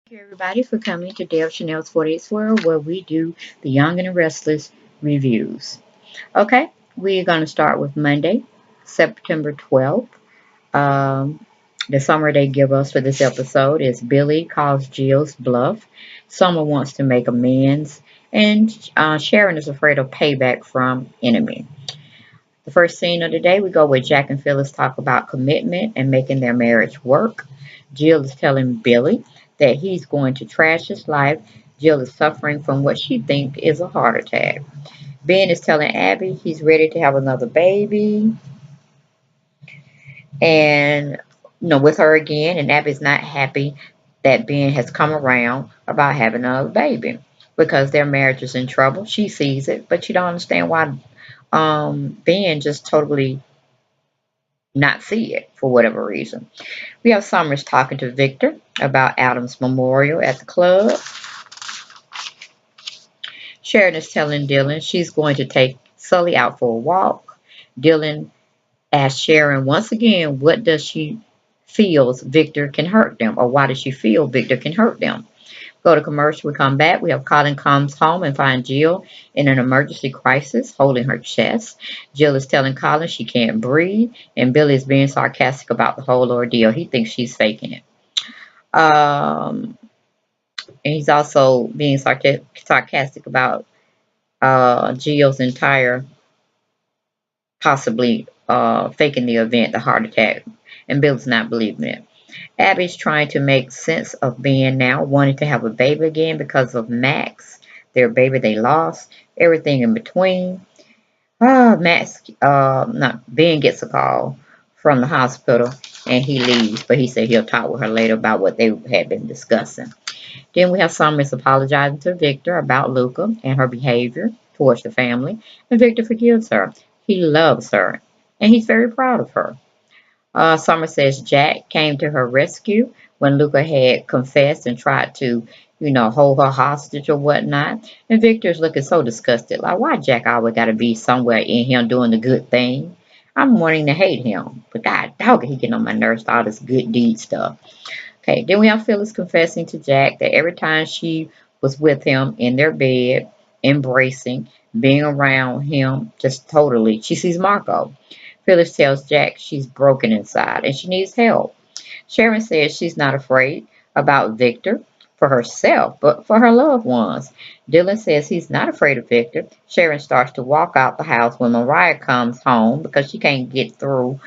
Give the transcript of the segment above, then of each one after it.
Thank you everybody for coming to Dale Chanel's 48th World where we do the Young and the Restless reviews. Okay, we're going to start with Monday, September 12th. Um, the summary they give us for this episode is Billy calls Jill's bluff. Summer wants to make amends, and Sharon is afraid of payback from enemy. The first scene of the day, we go with Jack and Phyllis talk about commitment and making their marriage work. Jill is telling Billy that he's going to trash his life. Jill is suffering from what she thinks is a heart attack. Ben is telling Abby he's ready to have another baby and with her again, and Abby's not happy that Ben has come around about having another baby because their marriage is in trouble. She sees it, but she don't understand why Ben just totally not see it for whatever reason. We have Summers talking to Victor about Adam's memorial at the club. Sharon is telling Dylan she's going to take Sully out for a walk. Dylan asks Sharon once again what does she feels Victor can hurt them, or why does she feel Victor can hurt them. Go to commercial, we come back. We have Colin comes home and finds Jill in an emergency crisis, holding her chest. Jill is telling Colin she can't breathe, and Billy is being sarcastic about the whole ordeal. He thinks she's faking it. And he's also being sarcastic about Jill's entire possibly faking the event, the heart attack, and Bill's not believing it. Abby's trying to make sense of being now, wanting to have a baby again because of Max, their baby they lost, everything in between. Not Ben gets a call from the hospital and he leaves, but he said he'll talk with her later about what they had been discussing. Then we have Summers apologizing to Victor about Luca and her behavior towards the family, and Victor forgives her. He loves her, and he's very proud of her. Summer says Jack came to her rescue when Luca had confessed and tried to, hold her hostage or whatnot. And Victor's looking so disgusted. Like, why Jack always got to be somewhere in here doing the good thing? I'm wanting to hate him. But God, dog, he getting on my nerves, all this good deed stuff. Okay, then we have Phyllis confessing to Jack that every time she was with him in their bed, embracing, being around him, just totally, she sees Marco. Phyllis tells Jack she's broken inside and she needs help. Sharon says she's not afraid about Victor for herself, but for her loved ones. Dylan says he's not afraid of Victor. Sharon starts to walk out the house when Mariah comes home because she can't get through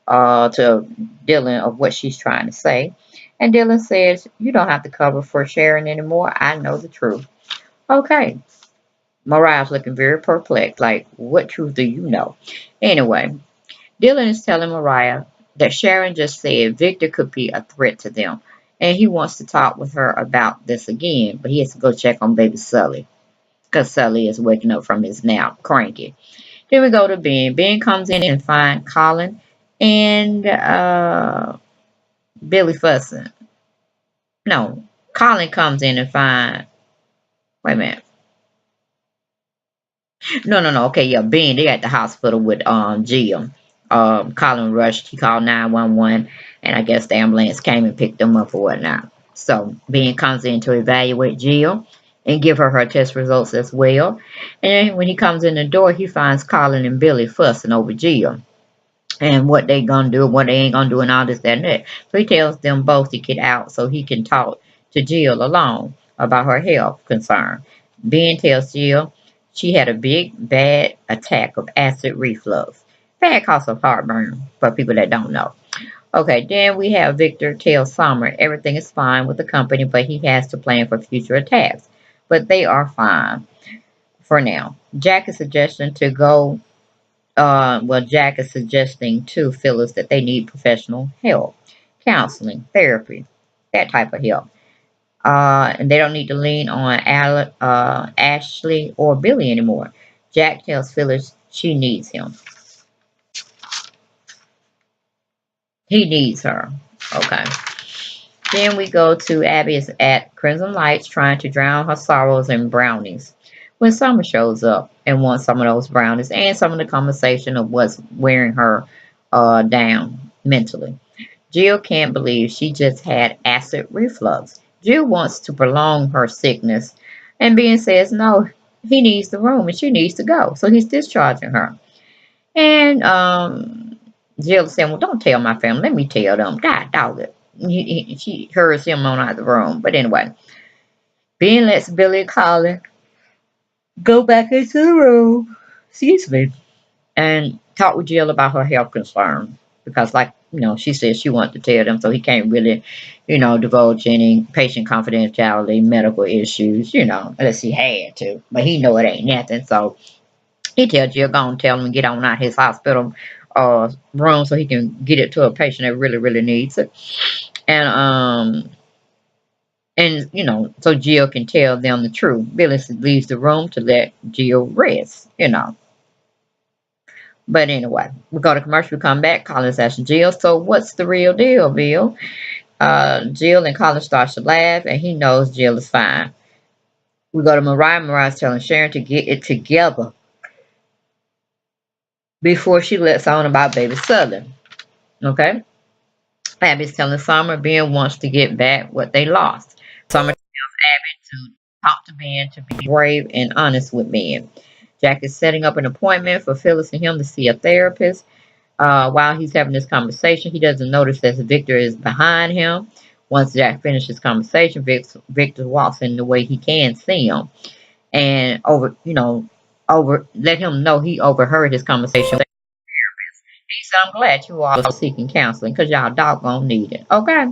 to Dylan of what she's trying to say. And Dylan says, you don't have to cover for Sharon anymore. I know the truth. Okay. Mariah's looking very perplexed, like, what truth do you know? Anyway, Dylan is telling Mariah that Sharon just said Victor could be a threat to them, and he wants to talk with her about this again, but he has to go check on baby Sully, because Sully is waking up from his nap, cranky. Then we go to Ben. Ben comes in and finds Colin and Billy fussing. No, Colin comes in and finds, wait a minute. No. Okay, yeah, Ben, they at the hospital with Jill. Colin rushed. He called 911, and I guess the ambulance came and picked them up or whatnot. So Ben comes in to evaluate Jill and give her test results as well. And when he comes in the door, he finds Colin and Billy fussing over Jill and what they gonna do, what they ain't gonna do, and all this, that, and that. So he tells them both to get out so he can talk to Jill alone about her health concern. Ben tells Jill she had a big, bad attack of acid reflux. Bad cause of heartburn for people that don't know. Okay, then we have Victor tell Summer everything is fine with the company, but he has to plan for future attacks. But they are fine for now. Jack is suggesting to go Jack is suggesting to Phyllis that they need professional help, counseling, therapy, that type of help. And they don't need to lean on Ashley or Billy anymore. Jack tells Phyllis she needs him. He needs her. Okay. Then we go to Abby is at Crimson Lights trying to drown her sorrows in brownies. When Summer shows up and wants some of those brownies and some of the conversation of what's wearing her down mentally. Jill can't believe she just had acid reflux. Jill wants to prolong her sickness, and Ben says no, he needs the room and she needs to go. So he's discharging her. And Jill is saying, well, don't tell my family. Let me tell them. God dog it. She hurries him on out of the room. But anyway, Ben lets Billy and Colin go back into the room. Excuse me. And talk with Jill about her health concern. Because, like, she said she wanted to tell them, so he can't really, divulge any patient confidentiality, medical issues, unless he had to. But he know it ain't nothing, so he tells Jill, go and tell him to get on out his hospital room so he can get it to a patient that really, really needs it. And so Jill can tell them the truth. Billy leaves the room to let Jill rest. But anyway, we go to commercial, we come back, Colin's asking Jill, so what's the real deal, Bill? Jill and Colin starts to laugh, and he knows Jill is fine. We go to Mariah. Mariah's telling Sharon to get it together before she lets on about baby Southern. Okay? Abby's telling Summer Ben wants to get back what they lost. Summer tells Abby to talk to Ben to be brave and honest with Ben. Jack is setting up an appointment for Phyllis and him to see a therapist. While he's having this conversation, he doesn't notice that Victor is behind him. Once Jack finishes conversation, Victor walks in the way he can see him, and let him know he overheard his conversation. He said, I'm glad you all are seeking counseling because y'all doggone need it. Okay.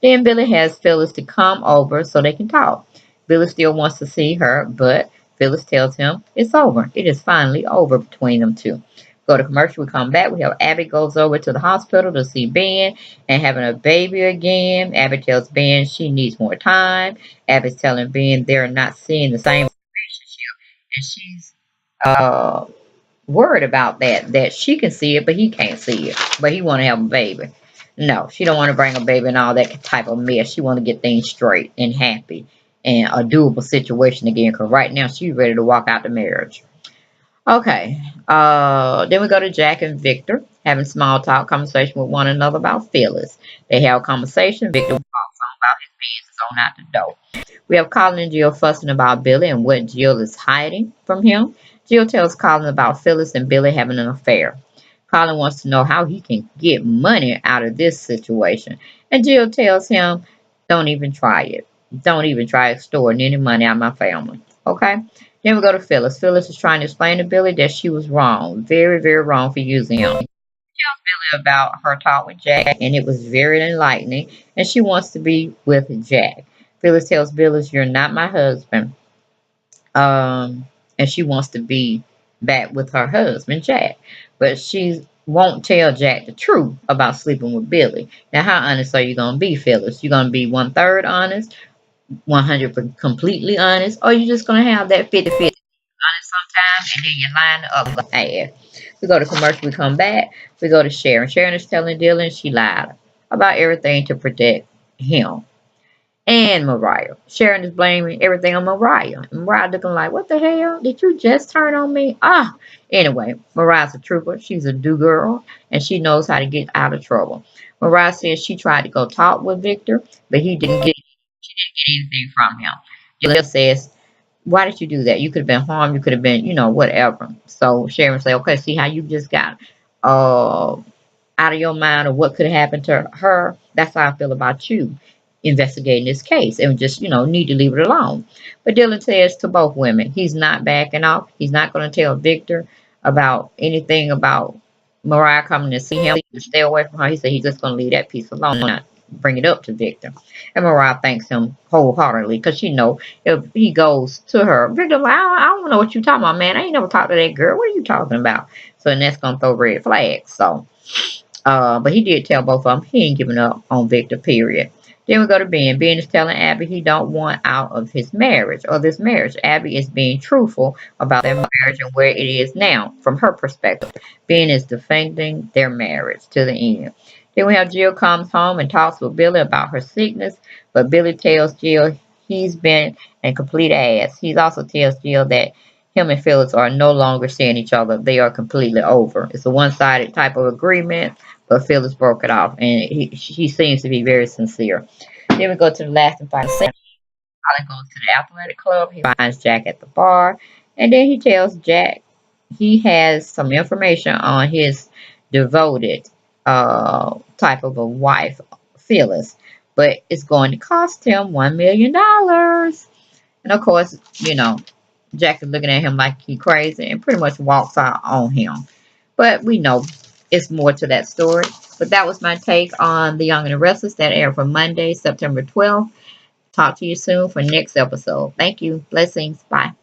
Then Billy has Phyllis to come over so they can talk. Billy still wants to see her, but Phyllis tells him it's over. It is finally over between them two. Go to commercial, we come back. We have Abby goes over to the hospital to see Ben and having a baby again. Abby tells Ben she needs more time. Abby's telling Ben they're not seeing the same relationship. And she's worried about that she can see it, but he can't see it. But he want to have a baby. No, she don't want to bring a baby and all that type of mess. She want to get things straight and happy and a doable situation again. Because right now she's ready to walk out the marriage. Okay. Then we go to Jack and Victor having small talk conversation with one another about Phyllis. They have a conversation. Victor walks on about his business on out the door. We have Colin and Jill fussing about Billy and what Jill is hiding from him. Jill tells Colin about Phyllis and Billy having an affair. Colin wants to know how he can get money out of this situation. And Jill tells him, don't even try it. Don't even try extorting any money out of my family. Okay? Then we go to Phyllis. Phyllis is trying to explain to Billy that she was wrong. Very, very wrong for using him. She tells Billy about her talk with Jack, and it was very enlightening, and she wants to be with Jack. Phyllis tells Billy, you're not my husband. And she wants to be back with her husband, Jack. But she won't tell Jack the truth about sleeping with Billy. Now, how honest are you going to be, Phyllis? You going to be 1/3 honest, 100% completely honest, or you just going to have that 50-50 honest sometimes, and then you line up the half. We go to commercial, we come back, we go to Sharon. Sharon is telling Dylan she lied about everything to protect him and Mariah. Sharon is blaming everything on Mariah. Mariah looking like, what the hell? Did you just turn on me? Anyway, Mariah's a trooper. She's a do girl, and she knows how to get out of trouble. Mariah says she tried to go talk with Victor, but she didn't get anything from him. Jill says, why did you do that? You could have been harmed. You could have been, whatever. So Sharon said, okay, see how you just got uh, out of your mind of what could have happened to her. That's how I feel about you investigating this case and just, need to leave it alone. But Dylan says to both women, he's not backing off. He's not going to tell Victor about anything about Mariah coming to see him. Stay away from her. He said he's just going to leave that piece alone, not bring it up to Victor. And Mariah thanks him wholeheartedly because if he goes to her, Victor, like, I don't know what you're talking about, man. I ain't never talked to that girl. What are you talking about? So and that's going to throw red flags. So, but he did tell both of them he ain't giving up on Victor, period. Then we go to Ben. Ben is telling Abby he don't want out of his marriage or this marriage. Abby is being truthful about their marriage and where it is now from her perspective. Ben is defending their marriage to the end. Then we have Jill comes home and talks with Billy about her sickness, but Billy tells Jill he's been a complete ass. He also tells Jill that him and Phyllis are no longer seeing each other. They are completely over. It's a one-sided type of agreement, but Phyllis broke it off, and she seems to be very sincere. Then we go to the last and final scene. Colin goes to the athletic club. He finds Jack at the bar. And then he tells Jack he has some information on his devoted type of a wife, Phyllis. But it's going to cost him $1 million. And of course, Jack is looking at him like he crazy and pretty much walks out on him. But we know it's more to that story. But that was my take on The Young and the Restless that aired for Monday, September 12th. Talk to you soon for next episode. Thank you. Blessings. Bye.